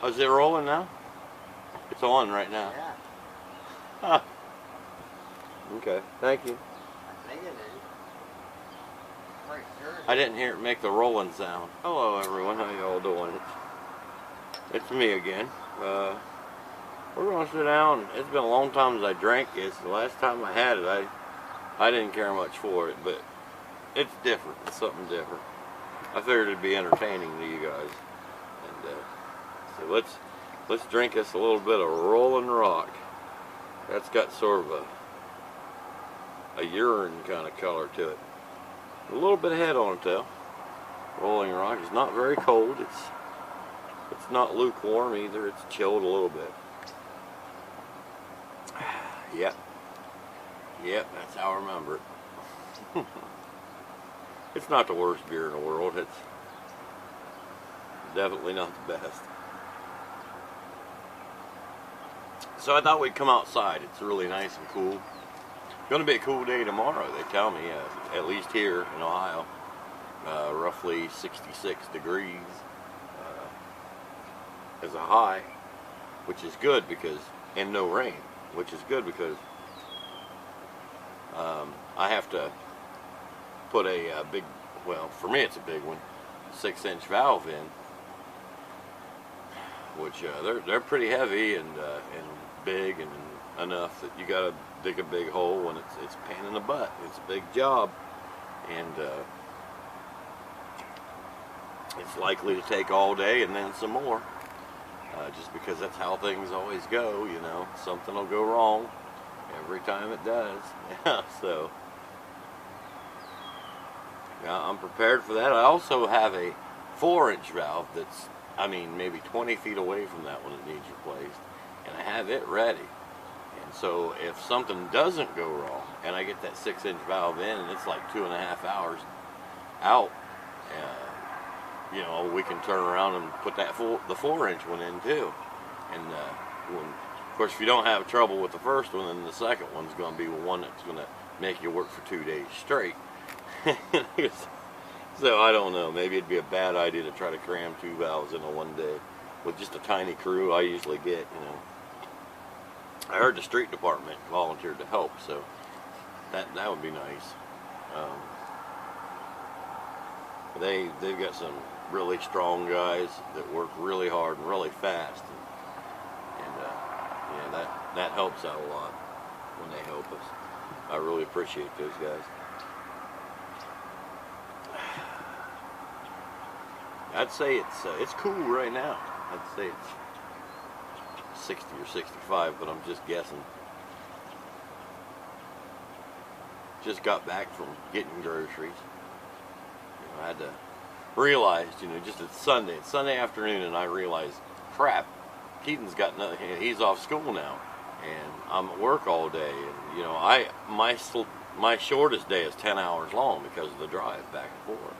Oh, is it rolling now? It's on right now. Yeah. Huh. Okay, thank you. I think it is. Pretty sure. I didn't hear it make the rolling sound. Hello everyone, how y'all doing? It's me again. We're gonna sit down. It's been a long time since I drank this. The last time I had it, I didn't care much for it, but it's different. It's something different. I figured it'd be entertaining to you guys. And so let's drink us a little bit of Rolling Rock. That's got sort of a urine kind of color to it. A little bit of head on it though. Rolling Rock is not very cold. It's not lukewarm either. It's chilled a little bit. Yep, that's how I remember it. It's not the worst beer in the world. It's definitely not the best. So I thought we'd come outside. It's really nice and cool. Going to be a cool day tomorrow, they tell me, at least here in Ohio. Roughly 66 degrees as a high, which is good because, and no rain, which is good because I have to put a big, well, for me it's a big one, 6-inch valve in, which they're pretty heavy and big and enough that you gotta dig a big hole, and it's a pain in the butt. It's a big job, and it's likely to take all day and then some more, just because that's how things always go. You know, something will go wrong every time it does. So yeah, I'm prepared for that. I also have a 4-inch valve that's, I mean, maybe 20 feet away from that one that needs replaced, and I have it ready. And so if something doesn't go wrong, and I get that 6-inch valve in, and it's like 2.5 hours out, you know, we can turn around and put that the 4-inch one in too. And of course, if you don't have trouble with the first one, then the second one's going to be one that's going to make you work for 2 days straight. So I don't know. Maybe it'd be a bad idea to try to cram 2 valves into one day with just a tiny crew I usually get. You know, I heard the street department volunteered to help, so that would be nice. They've got some really strong guys that work really hard and really fast, and yeah, that helps out a lot when they help us. I really appreciate those guys. I'd say it's cool right now. I'd say it's 60 or 65, but I'm just guessing. Just got back from getting groceries. You know, I had to realize, you know, just it's Sunday afternoon, and I realized, crap, Keaton's got nothing. He's off school now, and I'm at work all day, and you know, my shortest day is 10 hours long because of the drive back and forth.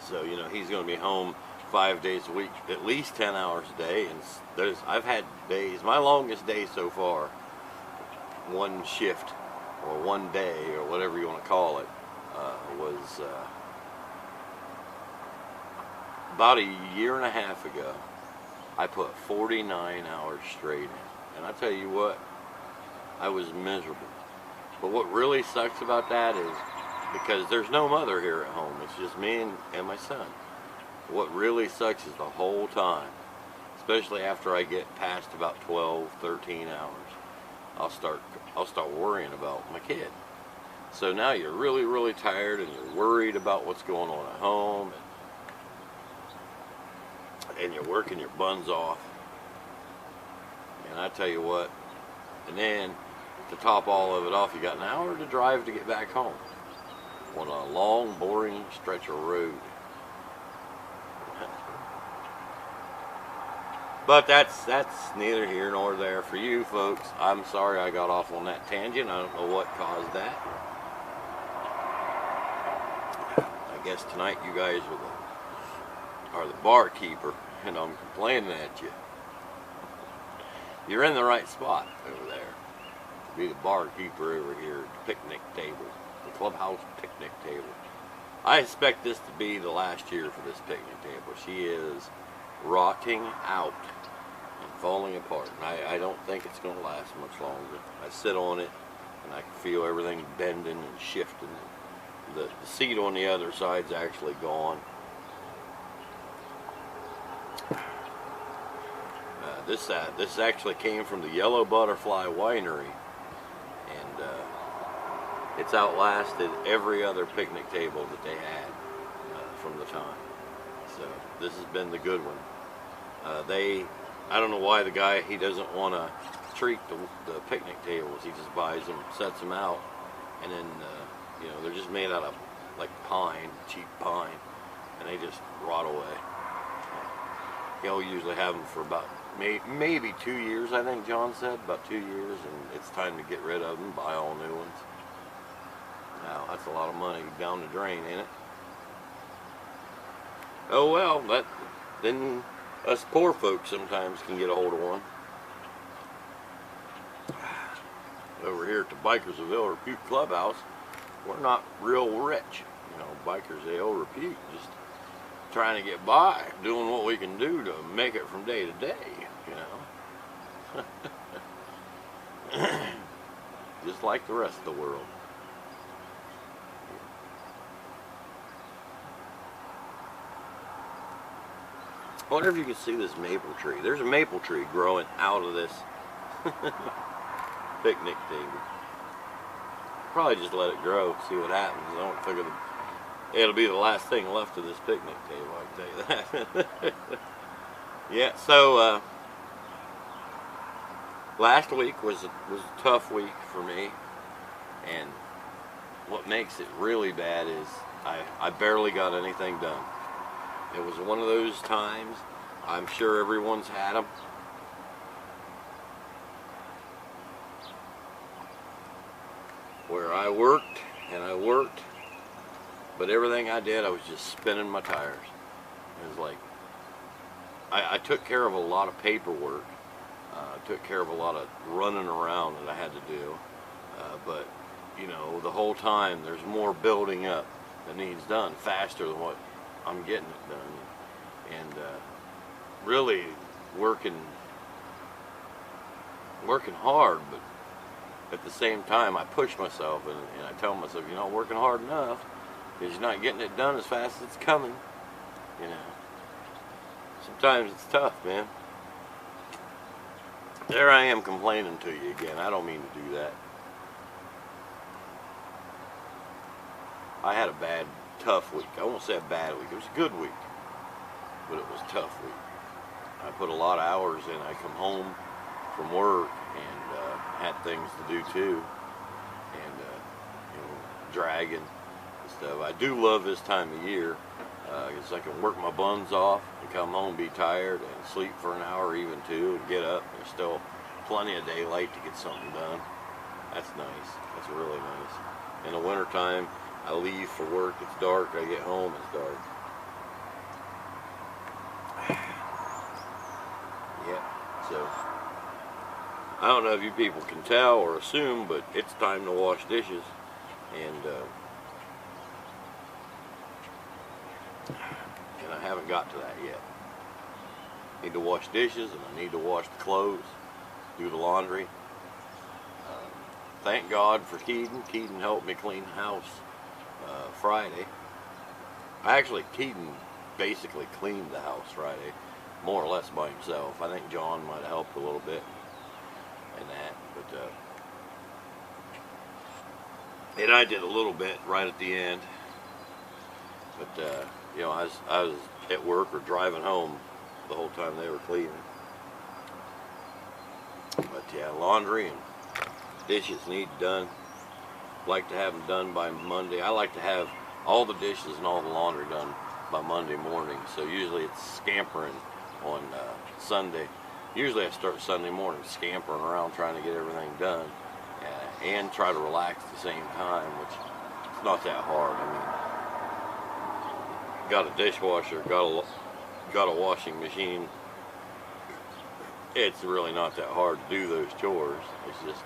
So, you know, he's going to be home 5 days a week, at least 10 hours a day. And I've had days, my longest day so far, one shift or one day or whatever you want to call it, was about a year and a half ago. I put 49 hours straight in. And I tell you what, I was miserable. But what really sucks about that is, because there's no mother here at home, it's just me and my son. What really sucks is the whole time, especially after I get past about 12, 13 hours, I'll start worrying about my kid. So now you're really, really tired, and you're worried about what's going on at home, and you're working your buns off. And I tell you what, and then to top all of it off, you got an hour to drive to get back home on a long, boring stretch of road. But that's neither here nor there for you folks. I'm sorry I got off on that tangent. I don't know what caused that. I guess tonight you guys are the barkeeper, and I'm complaining at you. You're in the right spot over there to be the barkeeper over here at the picnic table. The Clubhouse picnic table. I expect this to be the last year for this picnic table. She is rotting out and falling apart. And I don't think it's going to last much longer. I sit on it and I can feel everything bending and shifting. The seat on the other side's actually gone. This actually came from the Yellow Butterfly Winery, and it's outlasted every other picnic table that they had from the time. So this has been the good one. I don't know why the guy, he doesn't want to treat the picnic tables. He just buys them, sets them out, and then you know, they're just made out of like pine, cheap pine, and they just rot away. He'll usually have them for about maybe 2 years, I think John said, about 2 years, and it's time to get rid of them, buy all new ones. Now, that's a lot of money down the drain, ain't it? Oh well, then us poor folks sometimes can get a hold of one. Over here at the Bikers of Ill Repute Clubhouse, we're not real rich. You know, bikers of ill repute, just trying to get by, doing what we can do to make it from day to day, you know. Just like the rest of the world. I wonder if you can see this maple tree. There's a maple tree growing out of this picnic table. Probably just let it grow, see what happens. I don't figure it'll be the last thing left of this picnic table, I can tell you that. Yeah, so last week was a tough week for me, and what makes it really bad is I barely got anything done. It was one of those times, I'm sure everyone's had them, where I worked and I worked, but everything I did, I was just spinning my tires. It was like, I took care of a lot of paperwork, took care of a lot of running around that I had to do, but, you know, the whole time there's more building up that needs done faster than what I'm getting it done. And really working hard, but at the same time I push myself and I tell myself, you're not working hard enough because you're not getting it done as fast as it's coming. You know, sometimes it's tough, man. There I am complaining to you again. I don't mean to do that. I had a bad, tough week. I won't say a bad week. It was a good week, but it was a tough week. I put a lot of hours in. I come home from work and had things to do too, and you know, dragging and stuff. I do love this time of year because I can work my buns off and come home, be tired, and sleep for an hour, or even two, and get up. There's still plenty of daylight to get something done. That's nice. That's really nice. In the wintertime, I leave for work, it's dark. I get home, it's dark. Yeah, so I don't know if you people can tell or assume, but it's time to wash dishes, and I haven't got to that yet. Need to wash dishes, and I need to wash the clothes, do the laundry. Thank God for Keaton. Keaton helped me clean the house Friday. Keaton basically cleaned the house Friday, more or less by himself. I think John might have helped a little bit in that, but and I did a little bit right at the end. But you know, I was at work or driving home the whole time they were cleaning. But yeah, laundry and dishes need done. Like to have them done by Monday. I like to have all the dishes and all the laundry done by Monday morning. So usually it's scampering on Sunday. Usually I start Sunday morning scampering around trying to get everything done and try to relax at the same time, which it's not that hard. I mean, got a dishwasher, got a washing machine. It's really not that hard to do those chores. It's just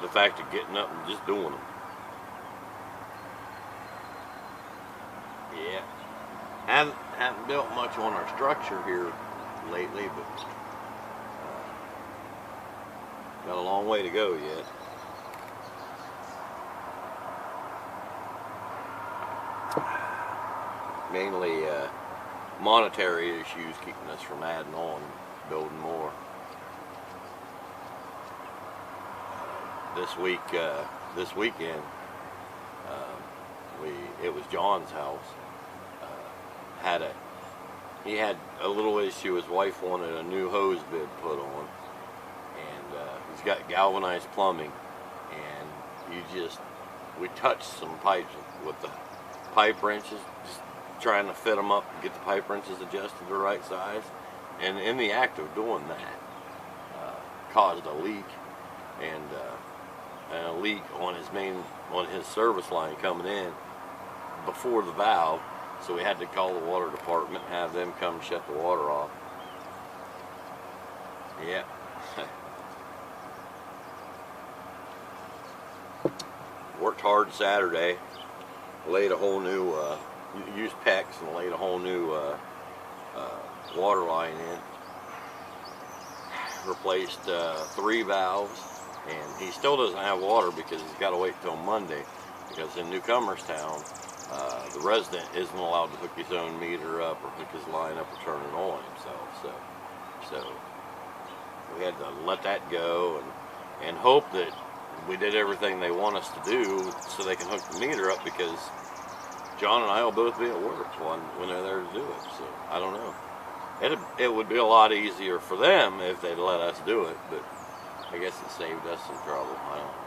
the fact of getting up and just doing them. Yeah. haven't built much on our structure here lately, but got a long way to go yet. Mainly monetary issues keeping us from adding on, building more. This weekend, it was John's house. He had a little issue. His wife wanted a new hose bib put on, and he's got galvanized plumbing, and we touched some pipes with the pipe wrenches, just trying to fit them up and get the pipe wrenches adjusted the right size, and in the act of doing that, caused a leak, and a leak on his service line coming in before the valve. So we had to call the water department and have them come shut the water off. Yeah. Worked hard Saturday. Laid a whole new, used PEX and laid a whole new water line in. Replaced 3 valves. And he still doesn't have water because he's got to wait till Monday. Because in Newcomerstown, the resident isn't allowed to hook his own meter up or hook his line up or turn it on himself. So we had to let that go and hope that we did everything they want us to do so they can hook the meter up, because John and I will both be at work when they're there to do it. So I don't know. It would be a lot easier for them if they'd let us do it, but I guess it saved us some trouble. I don't know.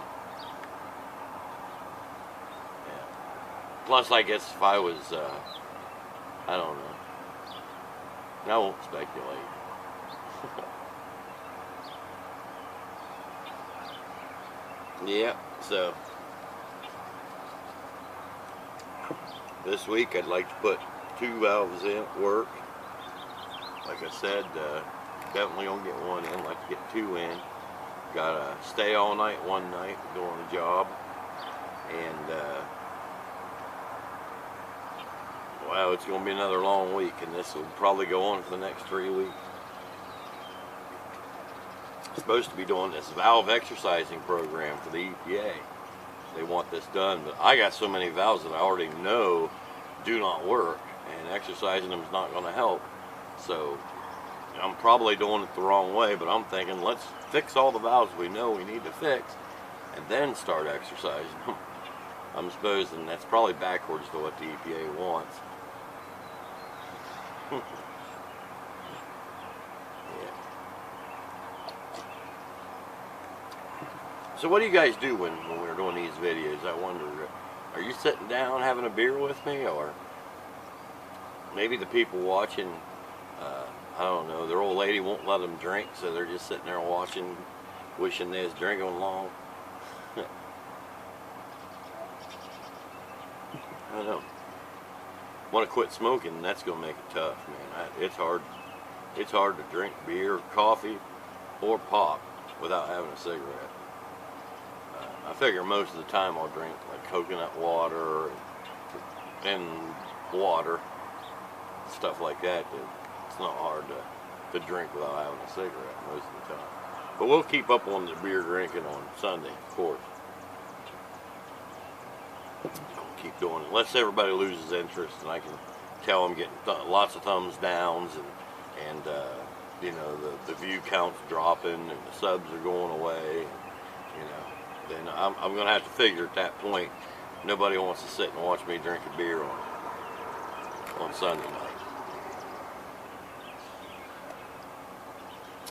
Plus, I guess if I was, I don't know. I won't speculate. Yeah, so this week I'd like to put 2 valves in at work. Like I said, definitely gonna get 1 in. Like to get 2 in. Gotta stay all night one night doing a job, and wow, it's going to be another long week, and this will probably go on for the next 3 weeks. I'm supposed to be doing this valve exercising program for the EPA. They want this done, but I got so many valves that I already know do not work, and exercising them is not going to help. So I'm probably doing it the wrong way, but I'm thinking let's fix all the valves we know we need to fix, and then start exercising them. I'm supposing that's probably backwards to what the EPA wants. Yeah. So what do you guys do when we're doing these videos? I wonder, are you sitting down having a beer with me, or maybe the people watching, I don't know, their old lady won't let them drink, so they're just sitting there watching, wishing they was drinking along. I don't know. Want to quit smoking, that's going to make it tough, man. It's hard to drink beer, coffee, or pop without having a cigarette. I figure most of the time I'll drink like coconut water and water, stuff like that. It's not hard to drink without having a cigarette most of the time. But we'll keep up on the beer drinking on Sunday, of course. Keep doing it unless everybody loses interest, and I can tell I'm getting lots of thumbs downs, and you know, the view count's dropping and the subs are going away, and, you know, then I'm gonna have to figure at that point nobody wants to sit and watch me drink a beer on Sunday night.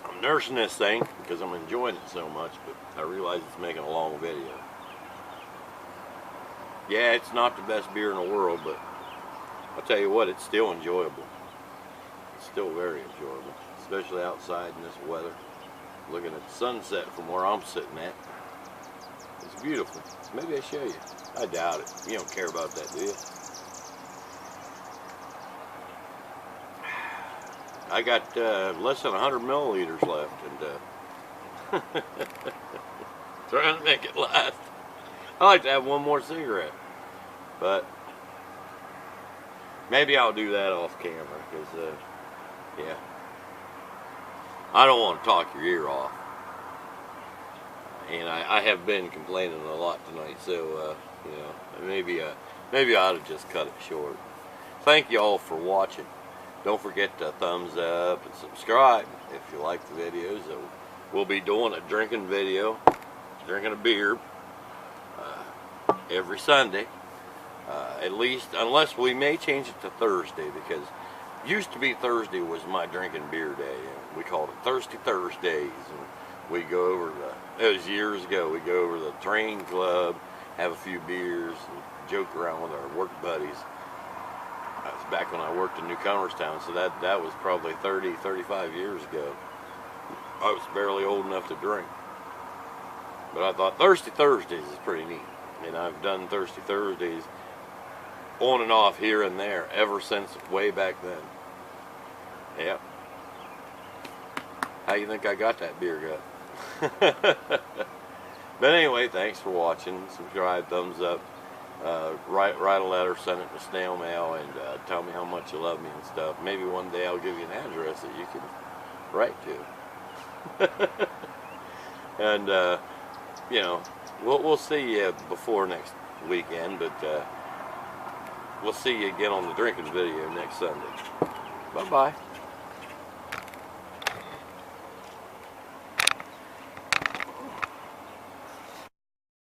I'm nursing this thing because I'm enjoying it so much, but I realize it's making a long video. Yeah, it's not the best beer in the world, but I'll tell you what, it's still enjoyable. It's still very enjoyable, especially outside in this weather. Looking at the sunset from where I'm sitting at. It's beautiful. Maybe I'll show you. I doubt it. You don't care about that, do you? I got less than 100 milliliters left, and trying to make it last. I like to have one more cigarette, but Maybe I'll do that off camera, because, yeah. I don't want to talk your ear off. And I have been complaining a lot tonight, so, you know, maybe I ought to just cut it short. Thank you all for watching. Don't forget to thumbs up and subscribe if you like the videos. We'll be doing a drinking video, drinking a beer, every Sunday. At least, unless we may change it to Thursday, because used to be Thursday was my drinking beer day. We called it Thirsty Thursdays, and we go over it was years ago, we go over the train club, have a few beers, and joke around with our work buddies. That was back when I worked in Newcomerstown, so that was probably 35 years ago. I was barely old enough to drink. But I thought Thirsty Thursdays is pretty neat. And I've done Thirsty Thursdays on and off here and there ever since way back then. Yep. How you think I got that beer gut? But anyway, thanks for watching. Subscribe, thumbs up. Write a letter, send it to snail mail, and tell me how much you love me and stuff. Maybe one day I'll give you an address that you can write to. And you know, we'll see you before next weekend, but we'll see you again on the drinking video next Sunday. Bye bye.